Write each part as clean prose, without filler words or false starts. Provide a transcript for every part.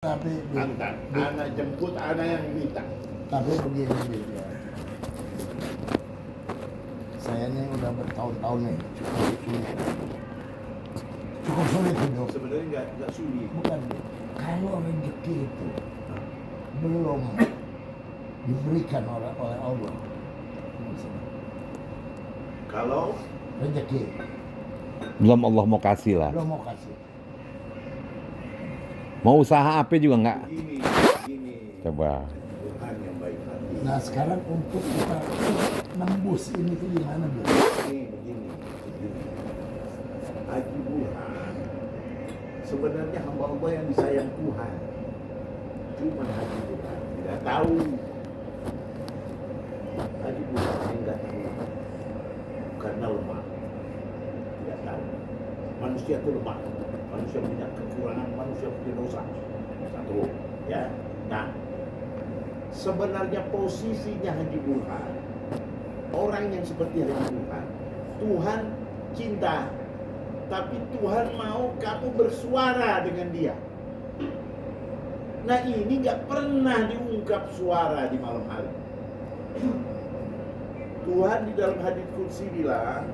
Tapi Antar, anak jemput, anak yang minta. tapi begini ya. Saya ini udah bertahun-tahun nih cukup sulit hidup. Sebenarnya nggak sulit. Bukan, kalau rezeki itu belum diberikan oleh Allah. Kalau Rezeki Belum Allah mau kasih lah. belum mau kasih. Mau usaha apa juga nggak. begini, Coba. Tuhan yang baik hati. Nah sekarang untuk kita nembus ini tuh gimana Bu? Begini. Haji Burhan sebenarnya hamba Allah yang disayang Tuhan. Cuma Haji Burhan tidak tahu. Haji Burhan nggak tahu karena lemah. Tidak tahu. Manusia itu lemah. Manusia punya kekurangan, manusia punya dosa. Satu, ya. Nah, sebenarnya posisinya Haji Burhan, orang yang seperti Haji Burhan, Tuhan cinta, tapi Tuhan mau kamu bersuara dengan dia. Nah ini nggak pernah diungkap suara di malam hari. Tuhan di dalam hadits qudsi bilang,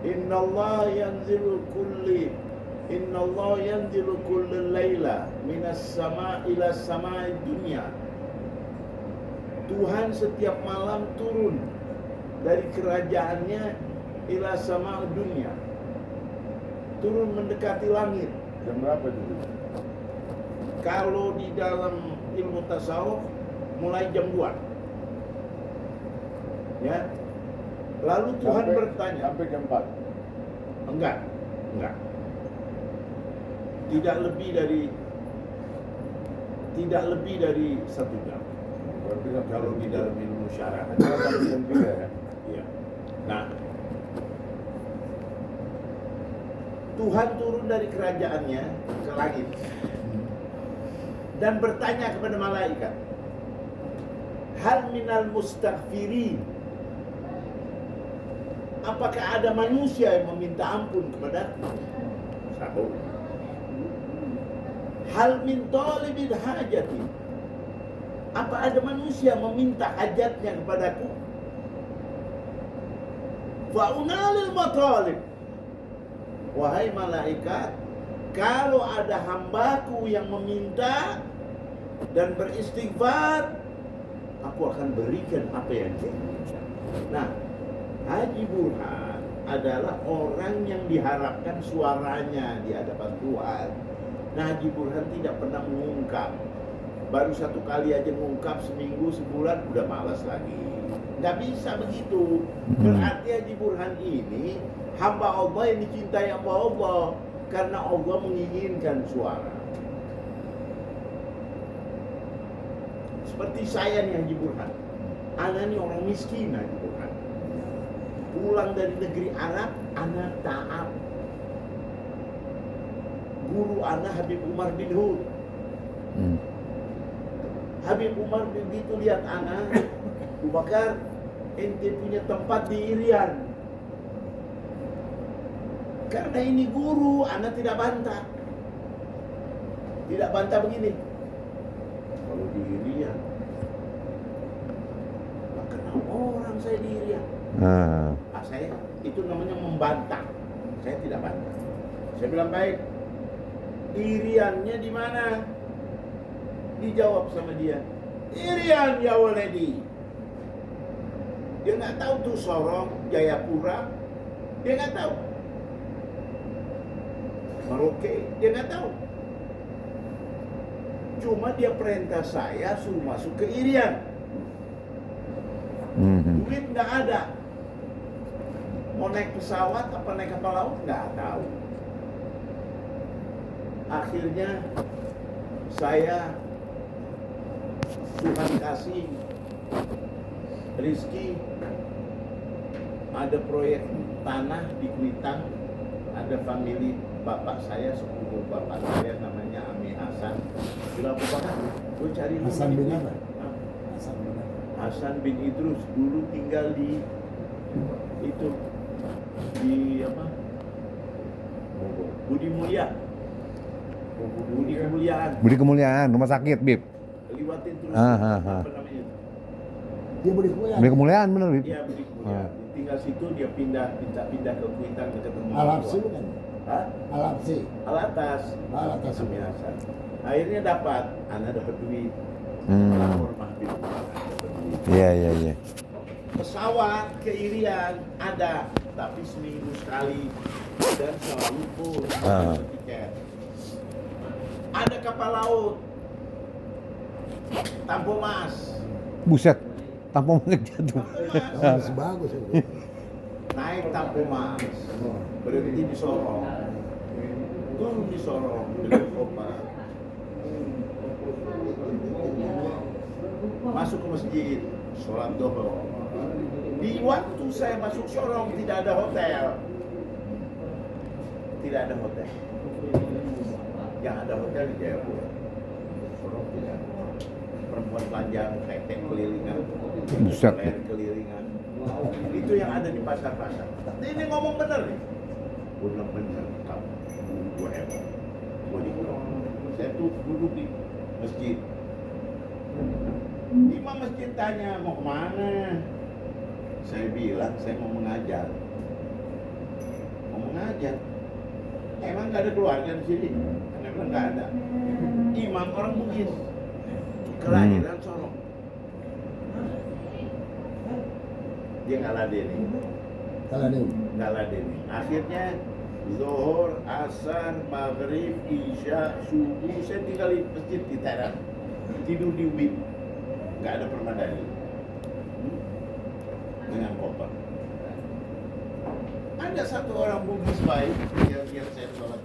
Innallaha yanzilu kulli laila minas sama ila samai dunia. Tuhan setiap malam turun dari kerajaannya ila sama dunia. Turun mendekati langit. Jam berapa dulu? Kalau di dalam ilmu tasawuf mulai jam 2. Ya. Lalu Tuhan bertanya, sampai jam 4. Enggak. Tidak lebih dari 1 jam. Berarti Kalau di dalam ilmu syarah. sampai jam 3 ya. Iya. Nah, Tuhan turun dari kerajaannya ke langit dan bertanya kepada malaikat, hal minal mustaghfirin, apakah ada manusia yang meminta ampun kepadaku? 1. Hal min talibin hajati, apa ada manusia meminta hajatnya kepadaku? Fa'unalil matalib, wahai malaikat, kalau ada hambaku yang meminta dan beristighfar, aku akan berikan apa yang dia minta. Nah, Haji Burhan adalah orang yang diharapkan suaranya di hadapan Tuhan. Nah, Haji Burhan tidak pernah mengungkap. Baru 1 kali aja mengungkap, seminggu, sebulan, udah malas lagi. Nggak bisa begitu. Berarti Haji Burhan ini hamba Allah yang dicintai hamba Allah, karena Allah menginginkan suara. Seperti saya nih Haji Burhan. Ana nih orang miskin Haji Burhan. Pulang dari negeri Arab, ana taat. Guru ana Habib Umar bin Hud. Habib Umar begitu lihat ana, Abu Bakar, ente punya tempat di Irian. Karena ini guru, ana tidak bantah. Tidak bantah begini. Kalau di Irian, nggak kenal orang saya di Irian. Saya itu namanya membantah. Saya tidak bantah. Saya bilang baik. Iriannya di mana? Dijawab sama dia, Irian ya waledi. Dia nggak tahu tuh Sorong, Jayapura, dia nggak tahu. Merauke, dia nggak tahu. Cuma dia perintah saya suruh masuk ke Irian. Duit nggak ada. Mau naik pesawat apa naik kapal laut nggak tahu. Akhirnya saya, Tuhan kasih rizki, ada proyek tanah di Kuitang, ada famili bapak saya, sepupu bapak saya namanya Ami Hasan. Bilang bapak, gue cari Hasan bin apa? Hah? Hasan bin apa? Hasan bin Idrus, dulu tinggal di itu, di apa? Budi Mulia, Budi Kemuliaan. Budi Kemuliaan, rumah sakit, Bib. Liwatin terus. Ah. Apa namanya? Dia beri kuliah. Budi Kemuliaan bener, Bib. Iya, Budi Kemuliaan. Tinggal situ dia pindah ke Kuitang dekat rumah. Al-Habsi orang tua. bukan? Hah? Al-Habsi. Alatas. Alatas. Biasa. Akhirnya dapat, anak dapat duit. Lapor Mahfid, dapat duit. Iya. Pesawat ke Irian ada, tapi seminggu sekali dan selalu full tiket. Ada kapal laut, Tampo Mas. Buset, tampung banget jatuh. Masih bagus itu. Naik Tampo Mas, berhenti di Sorong, turun di Sorong dengan koper, masuk ke masjid, sholat dohor. Di waktu saya masuk Sorong tidak ada hotel, yang ada hotel di Jayapura. Sorong tidak. Perempuan telanjang, tetek kelilingan, Buset. leher kelilingan. Itu yang ada di pasar-pasar. Ini ngomong bener nih. Gue bilang bener, kamu. Gue hebat. Gue di saya tuh duduk di masjid. Imam masjid tanya, mau kemana? Saya bilang, saya mau mengajar. Emang gak ada keluarga di sini? Karena bilang gak ada. Imam orang Bugis. Kelahiran Sorong. Dia ngaladeni. Akhirnya Zuhur, Asar, Maghrib, Isya, Subuh, saya tinggal di masjid di teras. Tidur di WIB. Gak ada permadani. Dengan koper. Ada satu orang Bugis baik, dia lihat saya sholat